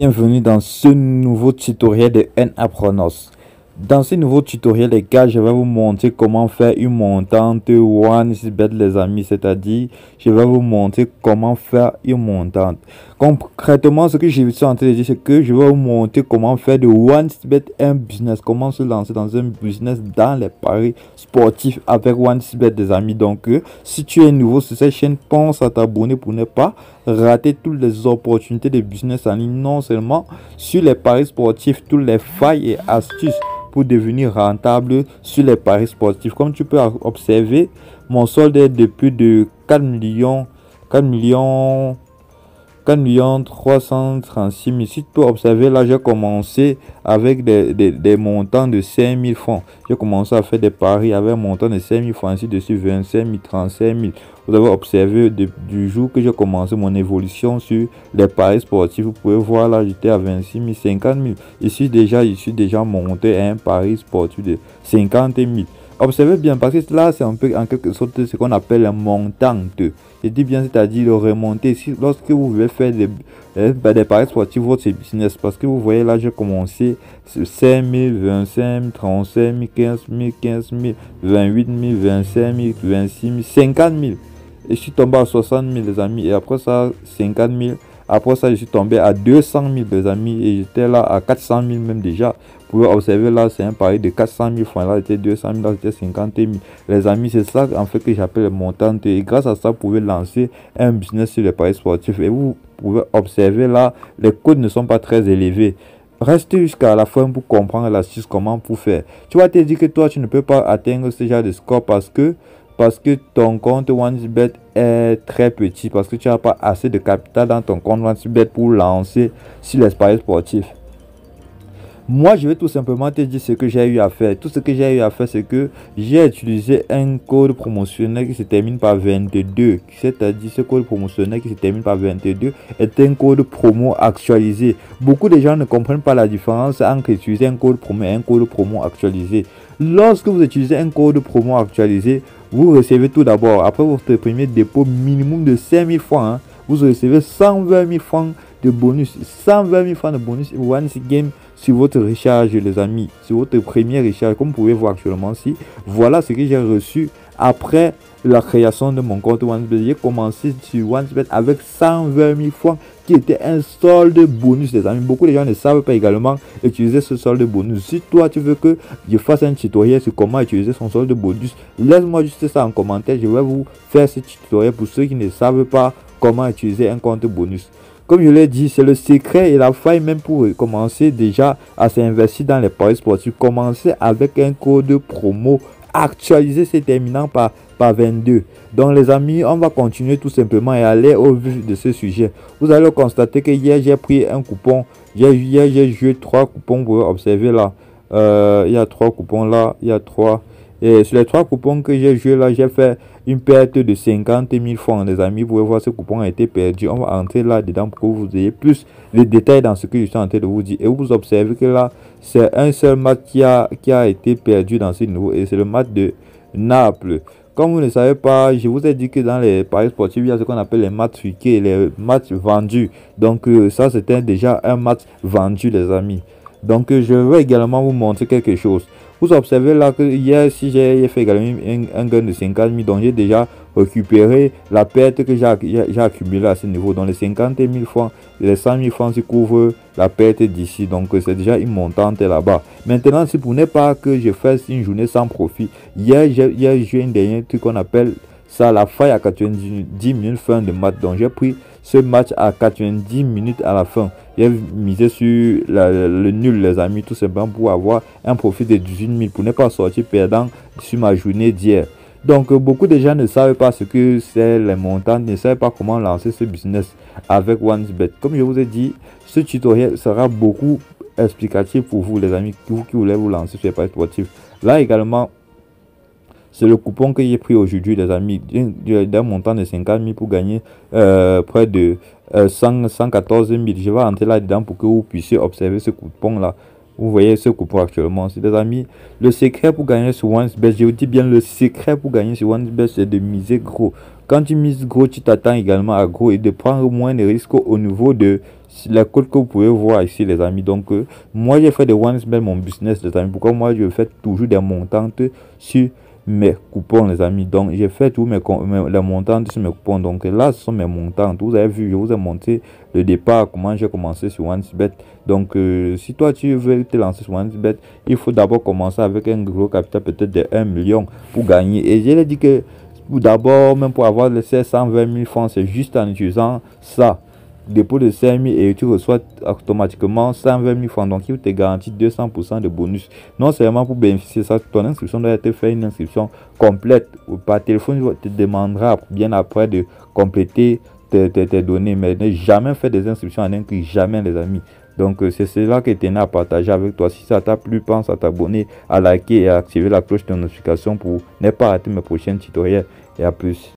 Bienvenue dans ce nouveau tutoriel de N-Apronos. Dans ce nouveau tutoriel, les gars, je vais vous montrer comment faire une montante OneXBet, les amis. C'est-à-dire, je vais vous montrer comment faire une montante. Concrètement, ce que je suis en train de dire, c'est que je vais vous montrer comment faire de OneXBet un business. Comment se lancer dans un business dans les paris sportifs avec OneXBet, les amis. Donc, si tu es nouveau sur cette chaîne, pense à t'abonner pour ne pas rater toutes les opportunités de business en ligne. Non seulement sur les paris sportifs, toutes les failles et astuces pour devenir rentable sur les paris sportifs. Comme tu peux observer, mon solde est de plus de 4 336 000. Si tu peux observer, là, j'ai commencé avec des montants de 5 000 francs. J'ai commencé à faire des paris avec un montant de 5 000 francs, ainsi de suite, 25 000, 35 000. Vous avez observé du jour que j'ai commencé mon évolution sur les paris sportifs. Vous pouvez voir là, j'étais à 26 000, 50 000. Je suis déjà monté à un pari sportif de 50 000. Observez bien, parce que là, c'est un peu en quelque sorte ce qu'on appelle un montante. Je dis bien, c'est-à-dire le remonter. Si, lorsque vous voulez faire des paris sportifs, votre business, parce que vous voyez là, j'ai commencé 5 000, 25 000, 35 000, 15 000, 15 000, 28 000, 25 000, 26 000, 50 000. Et je suis tombé à 60 000, les amis. Et après ça, 50 000. Après ça, je suis tombé à 200 000, les amis. Et j'étais là à 400 000 même déjà. Vous pouvez observer là, c'est un pari de 400 000 francs. Là, c'était 200 000, là, c'était 50 000. Les amis, c'est ça en fait que j'appelle le montant. Et grâce à ça, vous pouvez lancer un business sur les paris sportifs. Et vous pouvez observer là, les coûts ne sont pas très élevés. Reste jusqu'à la fin pour comprendre l'astuce, comment pour faire. Tu vas te dire que toi, tu ne peux pas atteindre ce genre de score parce que ton compte OneXBet est très petit, parce que tu n'as pas assez de capital dans ton compte OneXBet pour lancer sur les paris sportifs. Moi, je vais tout simplement te dire ce que j'ai eu à faire. Tout ce que j'ai eu à faire, c'est que j'ai utilisé un code promotionnel qui se termine par 22. C'est-à-dire, ce code promotionnel qui se termine par 22 est un code promo actualisé. Beaucoup de gens ne comprennent pas la différence entre utiliser un code promo et un code promo actualisé. Lorsque vous utilisez un code promo actualisé, vous recevez tout d'abord, après votre premier dépôt minimum de 5 000 francs, hein, vous recevez 120 000 francs de bonus. 120 000 francs de bonus OneXGame sur votre recharge, les amis. Sur votre premier recharge, comme vous pouvez voir actuellement ici. Voilà ce que j'ai reçu après la création de mon compte OneXBet. J'ai commencé sur OneXBet avec 120 000 francs qui était un solde bonus, les amis. Beaucoup de gens ne savent pas également utiliser ce solde bonus. Si toi tu veux que je fasse un tutoriel sur comment utiliser son solde bonus, laisse-moi juste ça en commentaire. Je vais vous faire ce tutoriel pour ceux qui ne savent pas comment utiliser un compte bonus. Comme je l'ai dit, c'est le secret et la faille même pour commencer déjà à s'investir dans les paris sportifs. Commencer avec un code promo actualisé, c'est terminant par 22. Donc les amis, on va continuer tout simplement et aller au vif de ce sujet. Vous allez constater que hier j'ai pris un coupon. J'ai joué 3 coupons. Vous pouvez observer là. Il y a 3 coupons là. Il y a 3. Et sur les 3 coupons que j'ai joué là, j'ai fait une perte de 50 000 francs, les amis. Vous pouvez voir, ce coupon a été perdu. On va entrer là-dedans pour que vous ayez plus de détails dans ce que je suis en train de vous dire. Et vous observez que là, c'est un seul match qui a été perdu dans ce niveau. Et c'est le match de Naples. Comme vous ne savez pas, je vous ai dit que dans les paris sportifs, il y a ce qu'on appelle les matchs truqués, les matchs vendus. Donc ça, c'était déjà un match vendu, les amis. Donc je vais également vous montrer quelque chose. Vous observez là que hier, si j'ai fait également un gain de 50 000, donc j'ai déjà récupéré la perte que j'ai accumulée à ce niveau. Donc les 50 000 francs, les 100 000 francs qui couvrent la perte d'ici. Donc c'est déjà une montante là-bas. Maintenant, si vous n'êtes pas que je fasse une journée sans profit, hier j'ai joué un dernier truc qu'on appelle ça la faille à 90 minutes fin de match. Donc j'ai pris ce match à 90 minutes à la fin. J'ai misé sur le nul, les amis, tout simplement pour avoir un profit de 18 000, pour ne pas sortir perdant sur ma journée d'hier. Donc beaucoup de gens ne savent pas ce que c'est les montants, ne savent pas comment lancer ce business avec OneXBet. Comme je vous ai dit, ce tutoriel sera beaucoup explicatif pour vous, les amis, vous qui voulez vous lancer sur les paris sportifs. Là également, c'est le coupon que j'ai pris aujourd'hui, les amis, d'un montant de 50 000 pour gagner près de 114 000. Je vais entrer là-dedans pour que vous puissiez observer ce coupon-là. Vous voyez ce coupon actuellement. C'est les amis, le secret pour gagner sur OneXBet, je vous dis bien, le secret pour gagner sur OneXBet, c'est de miser gros. Quand tu mises gros, tu t'attends également à gros et de prendre moins de risques au niveau de les codes que vous pouvez voir ici, les amis. Donc, moi, j'ai fait de OneXBet mon business, les amis. Pourquoi moi, je fais toujours des montantes sur mes coupons, les amis. Donc, j'ai fait tous les montantes sur mes coupons. Donc, là, ce sont mes montantes. Vous avez vu, je vous ai montré le départ, comment j'ai commencé sur OneXBet. Donc, si toi, tu veux te lancer sur OneXBet, il faut d'abord commencer avec un gros capital, peut-être de 1 million pour gagner. Et je l'ai dit que d'abord, même pour avoir les 120 000 francs, c'est juste en utilisant ça. Dépôt de 5 000 et tu reçois automatiquement 120 000 francs. Donc, il te garantit 200% de bonus. Non seulement pour bénéficier de ça, ton inscription doit être faite une inscription complète. Par téléphone, il te demandera bien après de compléter tes données. Mais ne jamais faire des inscriptions en un clic, jamais, les amis. Donc, c'est cela que je tenais à partager avec toi. Si ça t'a plu, pense à t'abonner, à liker et à activer la cloche de notification pour ne pas rater mes prochains tutoriels. Et à plus.